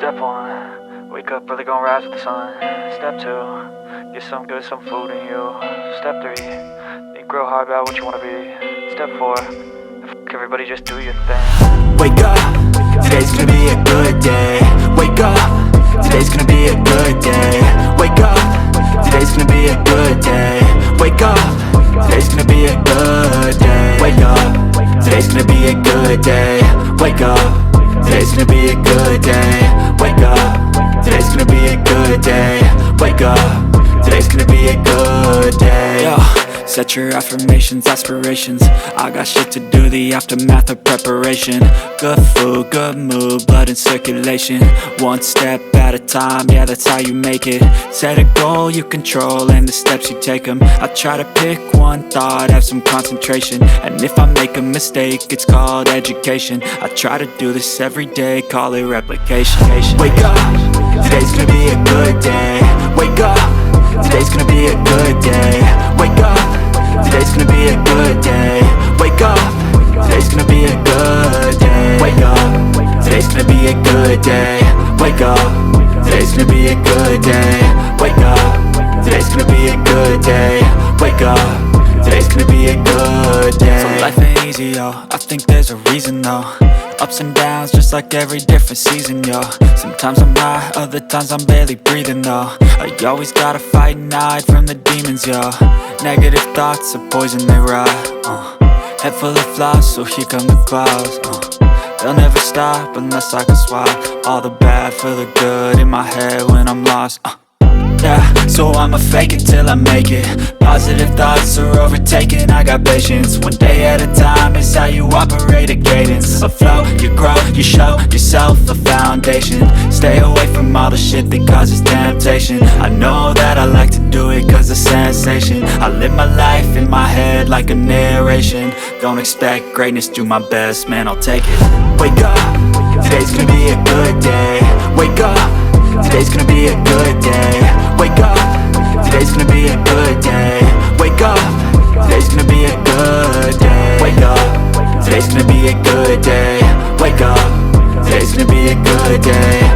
Step 1, wake up early, gonna rise with the sun. Step 2, get some good, some food in you. Step 3, think real hard about what you wanna be. Step 4, fuck everybody, just do your thing. Wake up, today's gonna be a good day. Wake up, today's gonna be a good day. Wake up, today's gonna be a good day. Wake up, today's gonna be a good day. Wake up, today's gonna be a good day. Wake up, today's gonna be a good day. Wake up, today's gonna be a good day. Wake up, today's gonna be a good day. Yo, set your affirmations, aspirations. I got shit to do, the aftermath of preparation. Good food, good mood, blood in circulation. One step at a time, yeah, that's how you make it. Set a goal you control and the steps you take them. I try to pick one thought, have some concentration. And if I make a mistake, it's called education. I try to do this every day, call it replication. Wake up, today's gonna be a good day. Wake up, today's gonna be a good day. Wake up, today's gonna be a good day. Wake up, today's gonna be a good day. Wake up, today's gonna be a good day. Wake up, today's gonna be a good day. Wake up, today's gonna be a good day. Wake up, today's gonna be a good day. So life ain't easy, yo, I think there's a reason though. Ups and downs, just like every different season, yo. Sometimes I'm high, other times I'm barely breathing, though. I always gotta fight and hide from the demons, yo. Negative thoughts are poison, they rot. Head full of flies, so here come the clouds. They'll never stop unless I can swap all the bad for the good in my head when I'm lost. Yeah, so I'ma fake it till I make it. Positive thoughts are overtaken, I got patience. One day at a time is how you operate a cadence. A flow, you grow, you show yourself a foundation. Stay away from all the shit that causes temptation. I know that I like to do it cause of sensation. I live my life in my head like a narration. Don't expect greatness, do my best, man, I'll take it. Wake up, today's gonna be a good day. Wake up, today's gonna be a good day. Wake up, today's gonna be a good day. Wake up, today's gonna be a good day. Wake up, today's gonna be a good day. Wake up, today's gonna be a good day.